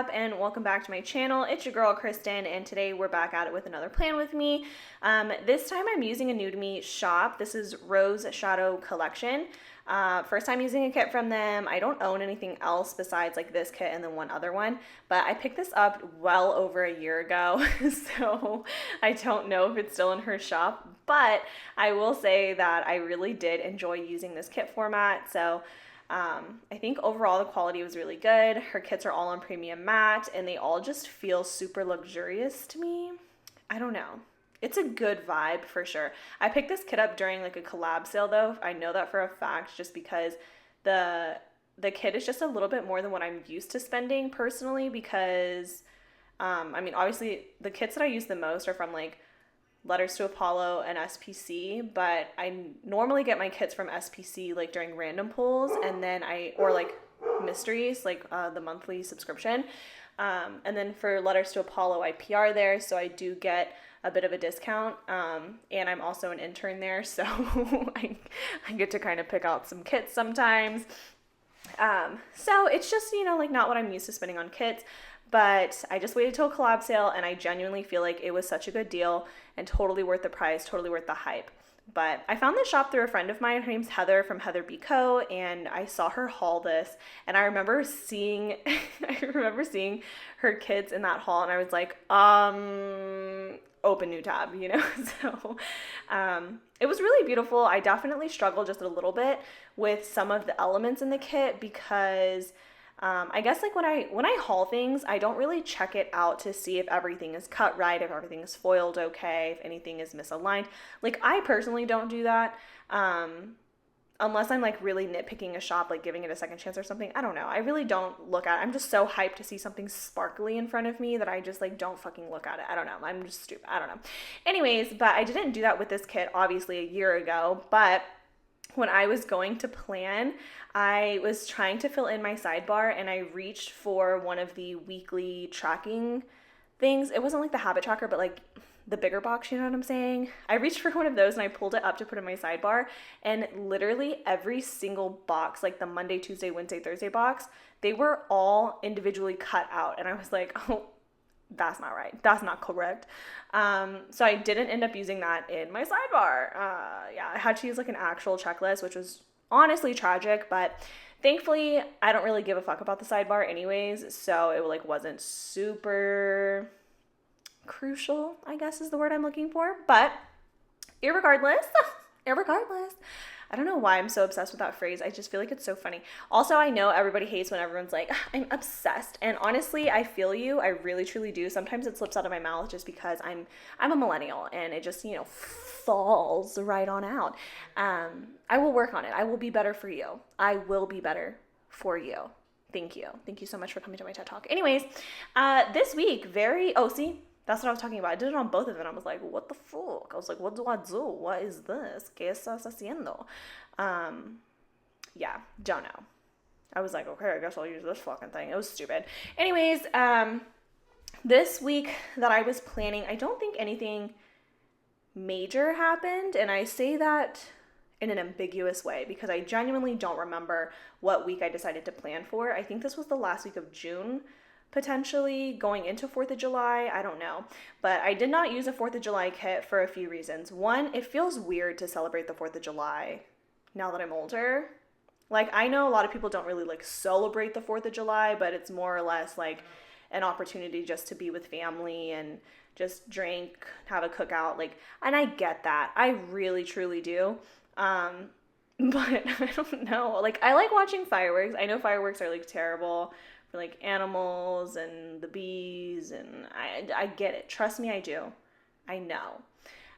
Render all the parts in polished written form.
up, and welcome back to my channel. It's your girl Kristen, and today we're back at it with another plan with me. This time I'm using a new to me shop. This is Rose Shadow Collection. First time using a kit from them. I don't own anything else besides like this kit and then one other one, but I picked this up well over a year ago, so I don't know if it's still in her shop, but I will say that I really did enjoy using this kit format. So I think overall the quality was really good. Her kits are all on premium matte and they all just feel super luxurious to me. I don't know. It's a good vibe for sure. I picked this kit up during like a collab sale though. I know that for a fact just because the kit is just a little bit more than what I'm used to spending personally because I mean obviously the kits that I use the most are from like Letters to Apollo and SPC, but I normally get my kits from SPC like during random pulls and then or like mysteries, like the monthly subscription. And then for Letters to Apollo, I PR there, so I do get a bit of a discount. And I'm also an intern there, so I get to kind of pick out some kits sometimes. So it's just, you know, like not what I'm used to spending on kits. But I just waited till a collab sale and I genuinely feel like it was such a good deal and totally worth the price, totally worth the hype. But I found this shop through a friend of mine. Her name's Heather from Heather B Co. And I saw her haul this and I remember seeing her kids in that haul and I was like, open new tab, you know? So it was really beautiful. I definitely struggled just a little bit with some of the elements in the kit because I guess like when I haul things, I don't really check it out to see if everything is cut right, if everything is foiled okay, if anything is misaligned. Like I personally don't do that unless I'm like really nitpicking a shop, like giving it a second chance or something. I don't know. I really don't look at it. I'm just so hyped to see something sparkly in front of me that I just like don't fucking look at it. I don't know. I'm just stupid. I don't know. Anyways, but I didn't do that with this kit obviously a year ago, but when I was going to plan, I was trying to fill in my sidebar and I reached for one of the weekly tracking things. It wasn't like the habit tracker, but like the bigger box, you know what I'm saying? I reached for one of those and I pulled it up to put in my sidebar and literally every single box, like the Monday, Tuesday, Wednesday, Thursday box, they were all individually cut out. And I was like, oh, that's not right. That's not correct. So I didn't end up using that in my sidebar. Yeah, I had to use like an actual checklist, which was honestly tragic, but thankfully I don't really give a fuck about the sidebar anyways. So it like wasn't super crucial, I guess is the word I'm looking for, but irregardless, I don't know why I'm so obsessed with that phrase. I just feel like it's so funny. Also, I know everybody hates when everyone's like, I'm obsessed. And honestly, I feel you. I really, truly do. Sometimes it slips out of my mouth just because I'm a millennial and it just, you know, falls right on out. I will work on it. I will be better for you. I will be better for you. Thank you. Thank you so much for coming to my TED Talk. Anyways, this week, see? That's what I was talking about. I did it on both of them. I was like, what the fuck? I was like, what do I do? What is this? ¿Qué estás haciendo? Yeah, don't know. I was like, okay, I guess I'll use this fucking thing. It was stupid. Anyways, this week that I was planning, I don't think anything major happened. And I say that in an ambiguous way because I genuinely don't remember what week I decided to plan for. I think this was the last week of June, potentially going into 4th of July, I don't know. But I did not use a 4th of July kit for a few reasons. One, it feels weird to celebrate the 4th of July now that I'm older. Like, I know a lot of people don't really like celebrate the 4th of July, but it's more or less like an opportunity just to be with family and just drink, have a cookout. Like, and I get that. I really, truly do. But I don't know. Like, I like watching fireworks. I know fireworks are like terrible for like animals and the bees, and I get it. Trust me, I do. I know.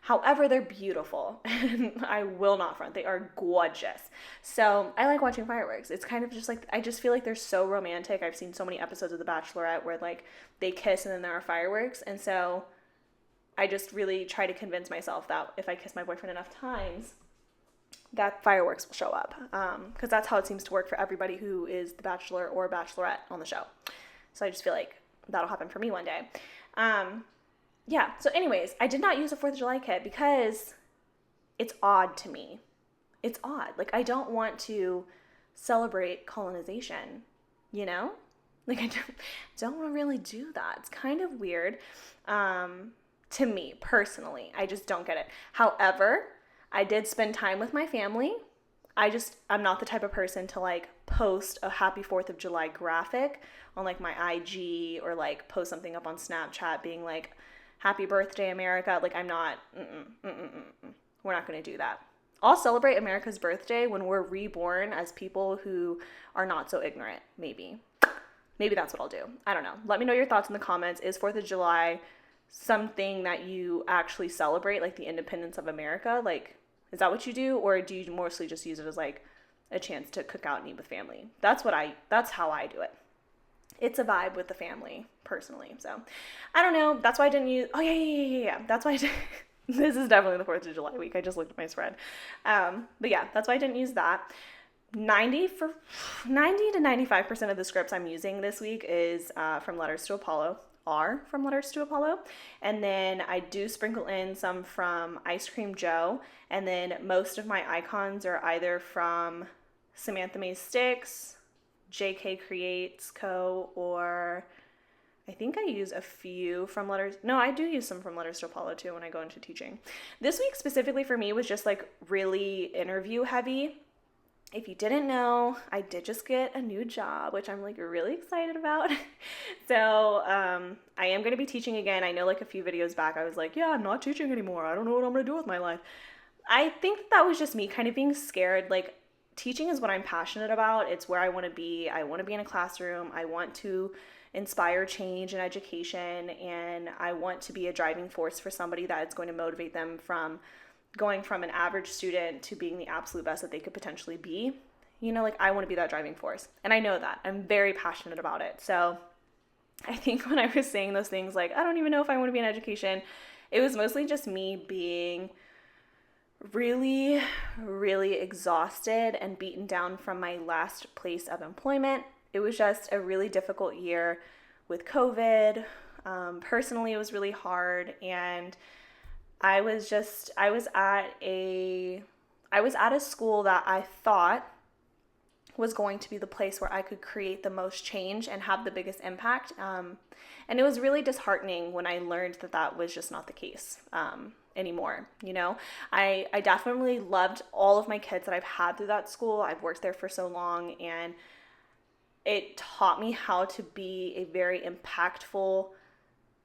However, they're beautiful and I will not front. They are gorgeous. So I like watching fireworks. It's kind of just like, I just feel like they're so romantic. I've seen so many episodes of The Bachelorette where like they kiss and then there are fireworks. And so I just really try to convince myself that if I kiss my boyfriend enough times, that fireworks will show up, because that's how it seems to work for everybody who is the bachelor or bachelorette on the show. So I just feel like that'll happen for me one day. Yeah, so anyways, I did not use a 4th of July kit because it's odd to me. It's odd. Like, I don't want to celebrate colonization, you know? Like, I don't really do that. It's kind of weird to me personally. I just don't get it. However, I did spend time with my family. I'm not the type of person to like post a happy 4th of July graphic on like my IG or like post something up on Snapchat being like, happy birthday, America. Like, I'm not, we're not going to do that. I'll celebrate America's birthday when we're reborn as people who are not so ignorant, maybe. Maybe that's what I'll do. I don't know. Let me know your thoughts in the comments. Is 4th of July something that you actually celebrate, like the independence of America? Like, is that what you do? Or do you mostly just use it as like a chance to cook out and eat with family? That's how I do it. It's a vibe with the family, personally. So, I don't know. That's why I didn't use, oh yeah. That's why I did, this is definitely the 4th of July week. I just looked at my spread. But yeah, that's why I didn't use that. 90 to 95% of the scripts I'm using this week is from Letters to Apollo, and then I do sprinkle in some from Ice Cream Joe, and then most of my icons are either from Samantha Mae Sticks, JK Creates Co., or I think I use a few from I do use some from Letters to Apollo too when I go into teaching. This week specifically for me was just like really interview heavy. If you didn't know, I did just get a new job, which I'm like really excited about. So I am going to be teaching again. I know like a few videos back I was like, yeah, I'm not teaching anymore. I don't know what I'm going to do with my life. I think that was just me kind of being scared. Like, teaching is what I'm passionate about. It's where I want to be. I want to be in a classroom. I want to inspire change in education, and I want to be a driving force for somebody that is going to motivate them from going from an average student to being the absolute best that they could potentially be. You know, like, I want to be that driving force. And I know that. I'm very passionate about it. So I think when I was saying those things, like, I don't even know if I want to be in education, it was mostly just me being really, really exhausted and beaten down from my last place of employment. It was just a really difficult year with COVID. Personally, it was really hard, and I was at a school that I thought was going to be the place where I could create the most change and have the biggest impact. And it was really disheartening when I learned that that was just not the case anymore. You know, I definitely loved all of my kids that I've had through that school. I've worked there for so long, and it taught me how to be a very impactful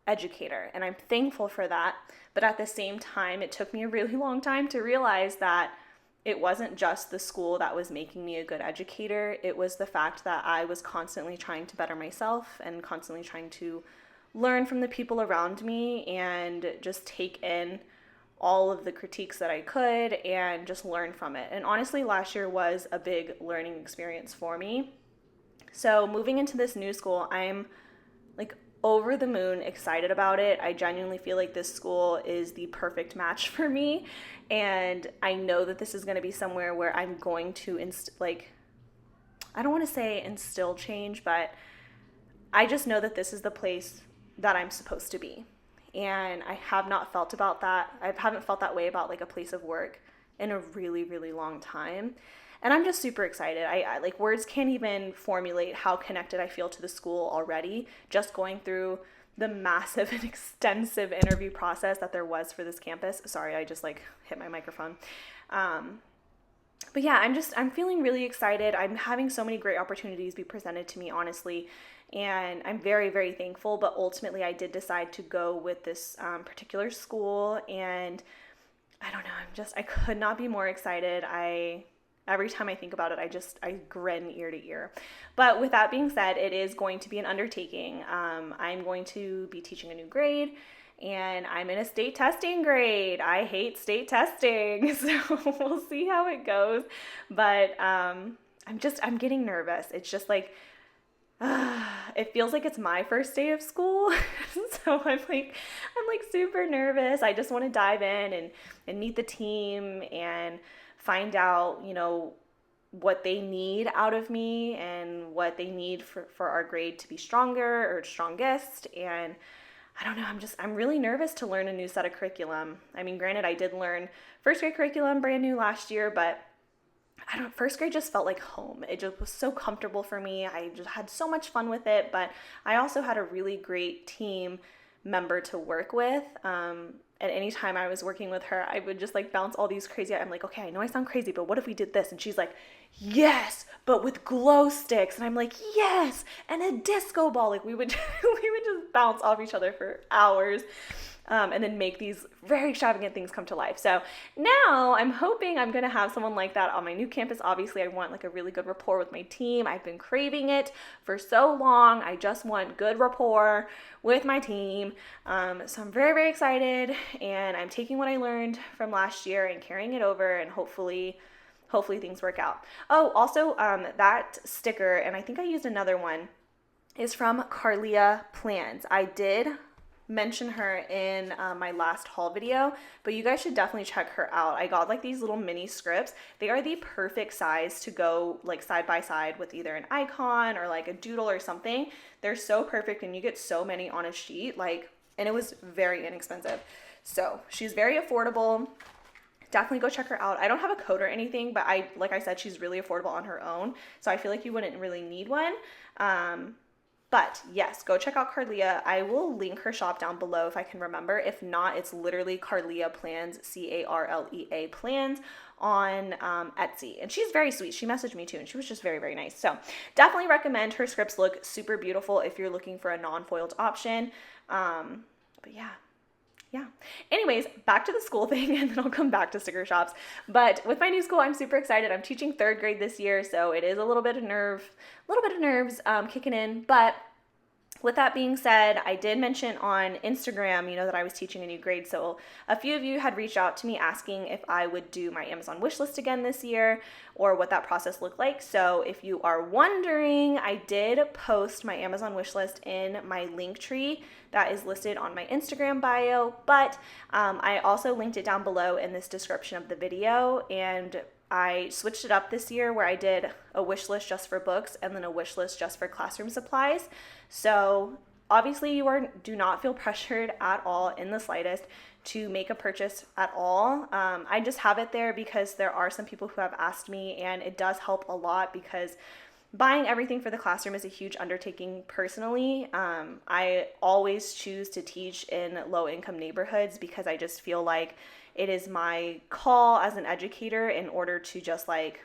educator, and I'm thankful for that. But at the same time, it took me a really long time to realize that it wasn't just the school that was making me a good educator. It was the fact that I was constantly trying to better myself and constantly trying to learn from the people around me and just take in all of the critiques that I could and just learn from it. And honestly, last year was a big learning experience for me. So moving into this new school, I'm like over the moon excited about it. I genuinely feel like this school is the perfect match for me, and I know that this is going to be somewhere where I'm going to I don't want to say instill change, but I just know that this is the place that I'm supposed to be. And I have not felt about that. I haven't felt that way about like a place of work in a really, really long time. And I'm just super excited. I like, words can't even formulate how connected I feel to the school already, just going through the massive and extensive interview process that there was for this campus. Sorry, I just like hit my microphone. But yeah, I'm feeling really excited. I'm having so many great opportunities be presented to me, honestly. And I'm very, very thankful. But ultimately, I did decide to go with this particular school. And I don't know, I could not be more excited. Every time I think about it, I grin ear to ear. But with that being said, it is going to be an undertaking. I'm going to be teaching a new grade, and I'm in a state testing grade. I hate state testing, so we'll see how it goes. But I'm getting nervous. It's just like, it feels like it's my first day of school. So I'm like super nervous. I just want to dive in and meet the team and find out, you know, what they need out of me and what they need for our grade to be stronger or strongest. And I don't know, I'm really nervous to learn a new set of curriculum. I mean, granted, I did learn first grade curriculum brand new last year, but I don't, first grade just felt like home. It just was so comfortable for me. I just had so much fun with it, but I also had a really great team member to work with. And anytime I was working with her, I would just like bounce all these crazy. I'm like, okay, I know I sound crazy, but what if we did this? And she's like, yes, but with glow sticks. And I'm like, yes, and a disco ball. Like we would just bounce off each other for hours. And then make these very extravagant things come to life. So now I'm hoping I'm gonna have someone like that on my new campus. Obviously, I want like a really good rapport with my team. I've been craving it for so long. I just want good rapport with my team. So I'm very, very excited, and I'm taking what I learned from last year and carrying it over, and hopefully things work out. Oh, also that sticker, and I think I used another one, is from Carlia Plans. I did mention her in my last haul video, but you guys should definitely check her out. I got like these little mini scripts. They are the perfect size to go like side by side with either an icon or like a doodle or something. They're so perfect, and you get so many on a sheet, like, and it was very inexpensive. So she's very affordable. Definitely go check her out. I don't have a code or anything, but like I said, she's really affordable on her own. So I feel like you wouldn't really need one. But yes, go check out Carlia. I will link her shop down below if I can remember. If not, it's literally Carlia Plans, Carlea Plans on Etsy. And she's very sweet. She messaged me too, and she was just very, very nice. So definitely recommend. Her scripts look super beautiful if you're looking for a non-foiled option. But yeah. Anyways, back to the school thing, and then I'll come back to sticker shops. But with my new school, I'm super excited. I'm teaching third grade this year, so it is a little bit of nerves kicking in. But with that being said, I did mention on Instagram, that I was teaching a new grade. So a few of you had reached out to me asking if I would do my Amazon wishlist again this year, or what that process looked like. So if you are wondering, I did post my Amazon wishlist in my link tree that is listed on my Instagram bio, but I also linked it down below in this description of the video. And I switched it up this year where I did a wish list just for books and then a wish list just for classroom supplies. So obviously you do not feel pressured at all in the slightest to make a purchase at all. I just have it there because there are some people who have asked me, and it does help a lot because buying everything for the classroom is a huge undertaking personally. I always choose to teach in low-income neighborhoods because I just feel like it is my call as an educator in order to just like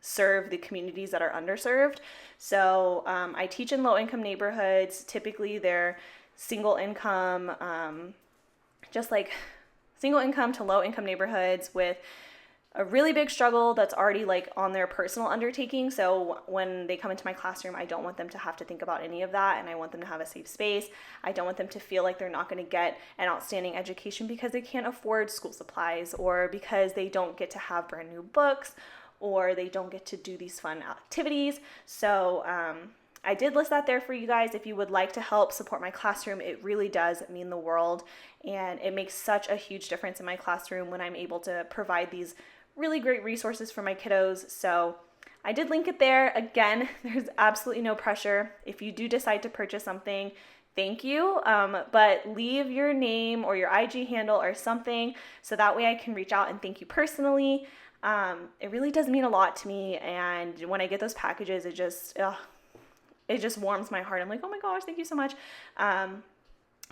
serve the communities that are underserved. So I teach in low-income neighborhoods. Typically they're single income to low-income neighborhoods with a really big struggle that's already like on their personal undertaking. So when they come into my classroom, I don't want them to have to think about any of that, and I want them to have a safe space. I don't want them to feel like they're not going to get an outstanding education because they can't afford school supplies, or because they don't get to have brand new books, or they don't get to do these fun activities. So I did list that there for you guys. If you would like to help support my classroom, it really does mean the world, and it makes such a huge difference in my classroom when I'm able to provide these really great resources for my kiddos. So I did link it there. Again, there's absolutely no pressure. If you do decide to purchase something, thank you, but leave your name or your IG handle or something so that way I can reach out and thank you personally. It really does mean a lot to me, and when I get those packages, it just warms my heart. I'm like, oh my gosh, thank you so much.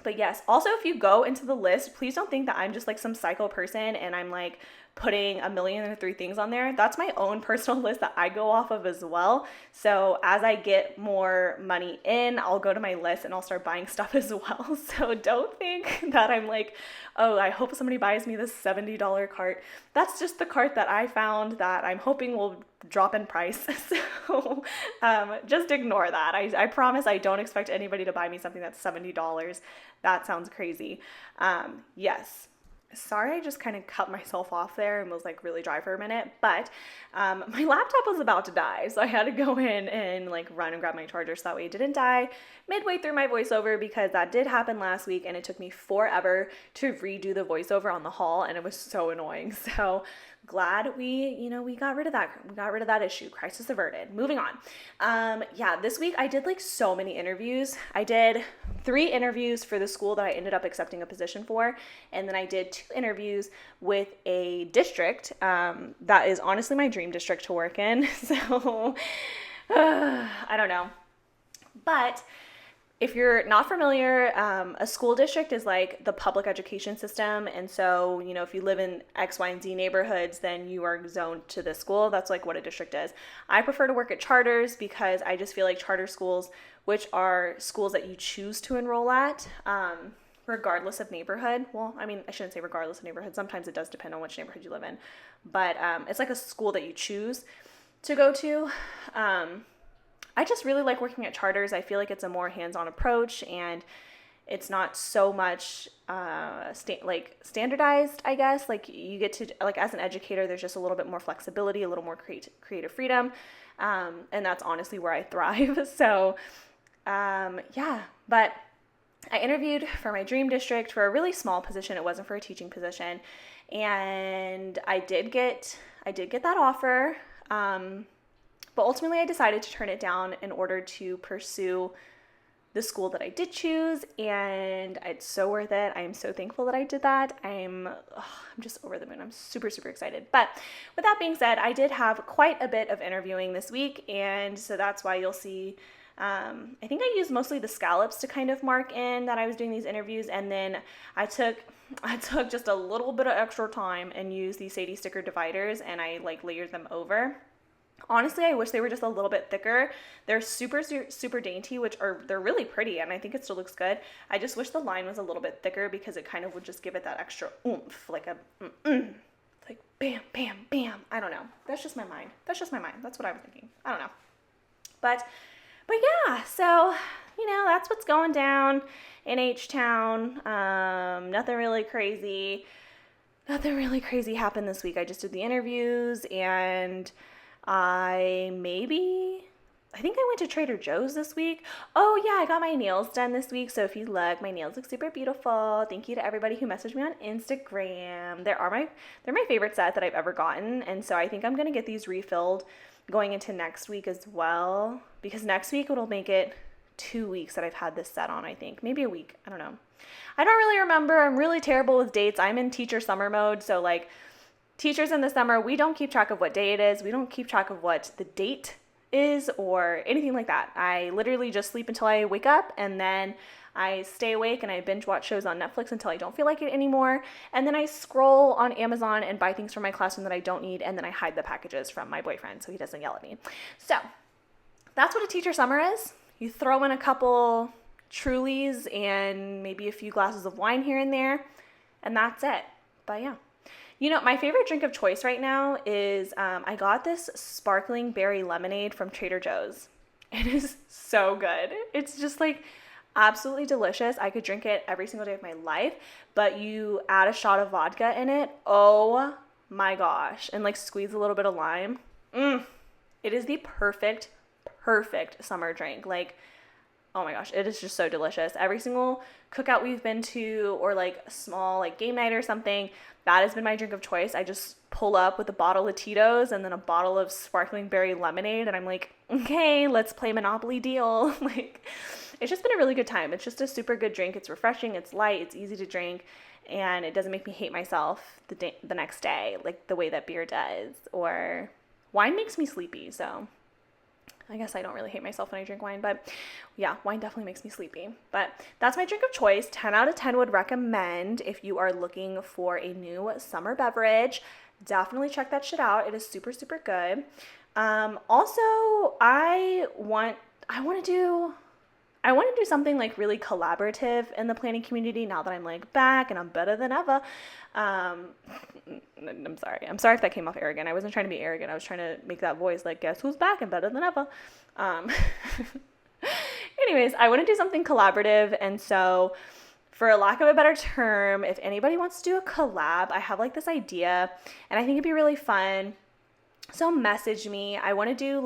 But yes, also if you go into the list, please don't think that I'm just like some psycho person and I'm like putting 1,000,003 things on there. That's my own personal list that I go off of as well. So as I get more money in, I'll go to my list and I'll start buying stuff as well. So don't think that I'm like, oh, I hope somebody buys me this $70 cart. That's just the cart that I found that I'm hoping will drop in price. So just ignore that. I promise I don't expect anybody to buy me something that's $70. That sounds crazy. Yes. Sorry, I just kind of cut myself off there and was like really dry for a minute, but my laptop was about to die, so I had to go in and like run and grab my charger so that way it didn't die midway through my voiceover, because that did happen last week and it took me forever to redo the voiceover on the haul, and it was so annoying. So glad we got rid of that. We got rid of that issue. Crisis averted. Moving on. Yeah, this week I did like so many interviews. I did 3 interviews for the school that I ended up accepting a position for, and then I did 2 interviews with a district that is honestly my dream district to work in. So I don't know. But if you're not familiar, a school district is like the public education system. And so, if you live in X, Y, and Z neighborhoods, then you are zoned to this school. That's like what a district is. I prefer to work at charters because I just feel like charter schools, which are schools that you choose to enroll at, regardless of neighborhood. Well, I shouldn't say regardless of neighborhood. Sometimes it does depend on which neighborhood you live in. But it's like a school that you choose to go to. I just really like working at charters. I feel like it's a more hands-on approach, and it's not so much standardized, I guess. Like you get to, like as an educator, there's just a little bit more flexibility, a little more creative freedom, and that's honestly where I thrive. So yeah, but I interviewed for my dream district for a really small position. It wasn't for a teaching position, and I did get that offer. But ultimately, I decided to turn it down in order to pursue the school that I did choose, and it's so worth it. I am so thankful that I did that. I'm just over the moon. I'm super, super excited. But with that being said, I did have quite a bit of interviewing this week, and so that's why you'll see, I think I used mostly the scallops to kind of mark in that I was doing these interviews, and then I took just a little bit of extra time and used these Sadie sticker dividers, and I layered them over. Honestly, I wish they were just a little bit thicker. They're super, super dainty, they're really pretty, and I think it still looks good. I just wish the line was a little bit thicker because it kind of would just give it that extra oomph, like bam, bam, bam. I don't know. That's just my mind. That's what I was thinking. I don't know. But yeah, so, that's what's going down in H-Town. Nothing really crazy happened this week. I just did the interviews, and I think I went to Trader Joe's this week. Oh yeah, I got my nails done this week. So if you look, my nails look super beautiful. Thank you to everybody who messaged me on Instagram. They're my favorite set that I've ever gotten. And so I think I'm going to get these refilled going into next week as well, because next week it'll make it 2 weeks that I've had this set on, I think. Maybe a week. I don't know. I don't really remember. I'm really terrible with dates. I'm in teacher summer mode. So teachers in the summer, we don't keep track of what day it is. We don't keep track of what the date is or anything like that. I literally just sleep until I wake up, and then I stay awake and I binge watch shows on Netflix until I don't feel like it anymore. And then I scroll on Amazon and buy things for my classroom that I don't need, and then I hide the packages from my boyfriend so he doesn't yell at me. So that's what a teacher summer is. You throw in a couple Trulies and maybe a few glasses of wine here and there, and that's it. But yeah. My favorite drink of choice right now is I got this sparkling berry lemonade from Trader Joe's. It is so good. It's just absolutely delicious. I could drink it every single day of my life, but you add a shot of vodka in it. Oh my gosh. And squeeze a little bit of lime. It is the perfect summer drink. Oh my gosh, it is just so delicious. Every single cookout we've been to, or small game night or something, that has been my drink of choice. I just pull up with a bottle of Tito's and then a bottle of sparkling berry lemonade, and I'm okay, let's play Monopoly deal. It's just been a really good time. It's just a super good drink. It's refreshing, it's light, it's easy to drink, and it doesn't make me hate myself the next day the way that beer does. Or wine makes me sleepy, so I guess I don't really hate myself when I drink wine, but yeah, wine definitely makes me sleepy. But that's my drink of choice. 10 out of 10 would recommend if you are looking for a new summer beverage. Definitely check that shit out. It is super, super good. Also, I want to do something really collaborative in the planning community now that I'm back and I'm better than ever. I'm sorry if that came off arrogant. I wasn't trying to be arrogant. I was trying to make that voice guess who's back and better than ever. Anyways, I want to do something collaborative, and so for a lack of a better term, if anybody wants to do a collab, I have this idea and I think it'd be really fun. So message me. I want to do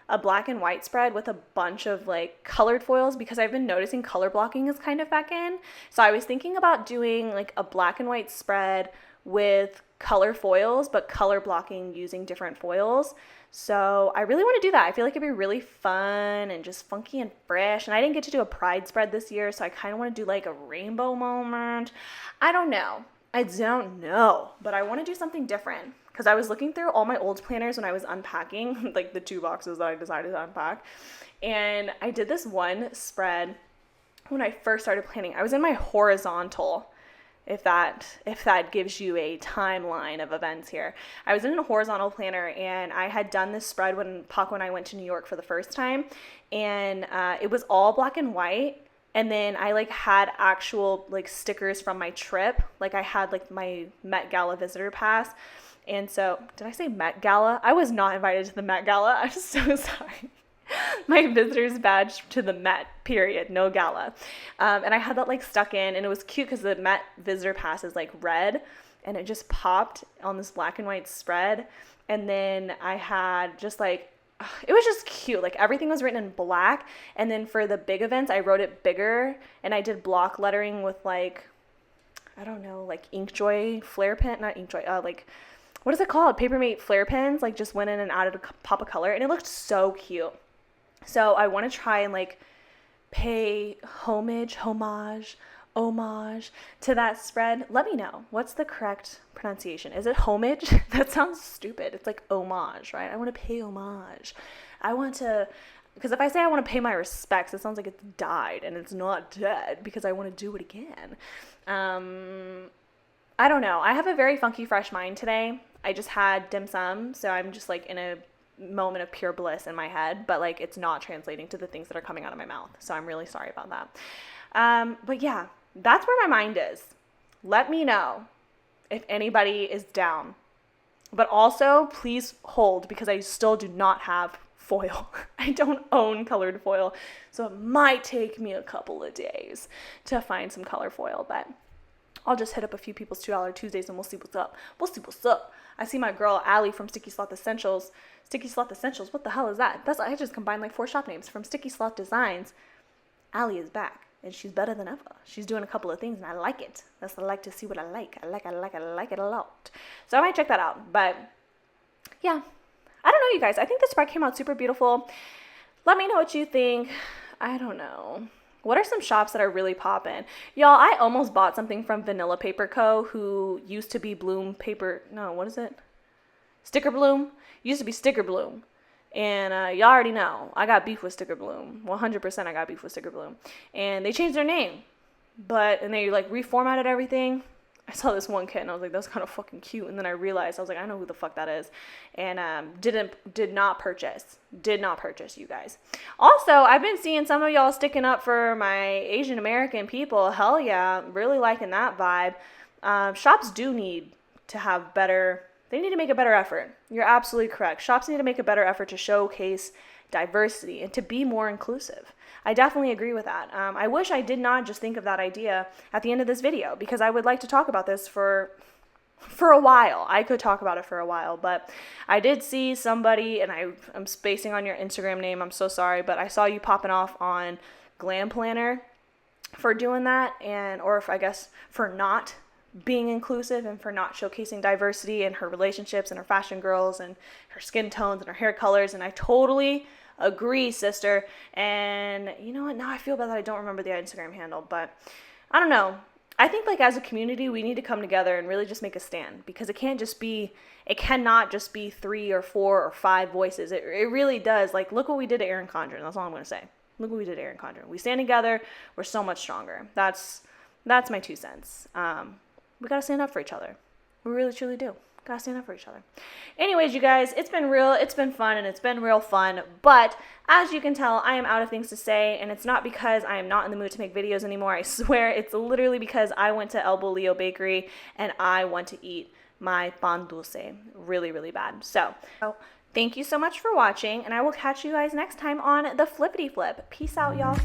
a black and white spread with a bunch of colored foils, because I've been noticing color blocking is kind of back in. So I was thinking about doing a black and white spread with color foils, but color blocking using different foils. So I really want to do that. I feel it'd be really fun and just funky and fresh. And I didn't get to do a pride spread this year, so I kind of want to do a rainbow moment. I don't know. I don't know, but I want to do something different because I was looking through all my old planners when I was unpacking, like the 2 boxes that I decided to unpack. And I did this one spread when I first started planning. I was in my horizontal, if that gives you a timeline of events here. I was in a horizontal planner, and I had done this spread when Paco and I went to New York for the first time, and it was all black and white. And then I like had actual like stickers from my trip. Like I had like my Met Gala visitor pass. And so, did I say Met Gala? I was not invited to the Met Gala. I'm so sorry. My visitor's badge to the Met, period, no gala. And I had that like stuck in, and it was cute because the Met visitor pass is like red, and it just popped on this black and white spread. And then I had just like, it was just cute. Like everything was written in black. And then for the big events, I wrote it bigger, and I did block lettering with like, I don't know, like Inkjoy flare pen, not Inkjoy, like, what is it called? Papermate flare pens, like just went in and added a pop of color, and it looked so cute. So I want to try and like pay homage to that spread. Let me know. What's the correct pronunciation? Is it homage? That sounds stupid. It's like homage, right? I want to pay homage. I want to, because if I say I want to pay my respects, it sounds like it's died, and it's not dead because I want to do it again. I don't know. I have a very funky, fresh mind today. I just had dim sum, so I'm just like in a moment of pure bliss in my head, but like it's not translating to the things that are coming out of my mouth. So I'm really sorry about that. But yeah, that's where my mind is. Let me know if anybody is down. But also, please hold, because I still do not have foil. I don't own colored foil, so it might take me a couple of days to find some color foil, but I'll just hit up a few people's $2 Tuesdays and we'll see what's up. I see my girl Allie from Sticky Sloth Essentials. Sticky Sloth Essentials, what the hell is that? I just combined like 4 shop names. From Sticky Sloth Designs, Allie is back, and she's better than ever. She's doing a couple of things, and I like it. I like to see what I like. I like it a lot. So I might check that out. But yeah, I don't know, you guys. I think the spread came out super beautiful. Let me know what you think. I don't know. What are some shops that are really popping? Y'all, I almost bought something from Vanilla Paper Co., who used to be Bloom Paper. No, what is it? Sticker Bloom? Used to be Sticker Bloom. And y'all already know, I got beef with Sticker Bloom. 100% I got beef with Sticker Bloom. And they changed their name. And they like reformatted everything. I saw this one kit and I was like, that's kind of fucking cute. And then I realized, I was like, I know who the fuck that is. And did not purchase, you guys. Also, I've been seeing some of y'all sticking up for my Asian American people. Hell yeah, really liking that vibe. Shops do need to have better, they need to make a better effort. You're absolutely correct. Shops need to make a better effort to showcase diversity and to be more inclusive. I definitely agree with that. I wish I did not just think of that idea at the end of this video, because I would like to talk about this for a while. I could talk about it for a while, but I did see somebody, and I'm spacing on your Instagram name, I'm so sorry, but I saw you popping off on Glam Planner for doing that, or if I guess for not being inclusive and for not showcasing diversity in her relationships and her fashion girls and her skin tones and her hair colors. And I totally agree, sister. And you know what? Now I feel bad that I don't remember the Instagram handle, but I don't know. I think like as a community, we need to come together and really just make a stand, because it cannot just be 3 or 4 or 5 voices. It really does. Like, look what we did to Erin Condren. That's all I'm going to say. Look what we did to Erin Condren. We stand together. We're so much stronger. That's my 2 cents. We got to stand up for each other. We really, truly do. Got to stand up for each other. Anyways, you guys, it's been real. It's been fun, and it's been real fun. But as you can tell, I am out of things to say, and it's not because I am not in the mood to make videos anymore. I swear, it's literally because I went to El Bolillo Bakery, and I want to eat my pan dulce really, really bad. So thank you so much for watching, and I will catch you guys next time on The Flippity Flip. Peace out, y'all.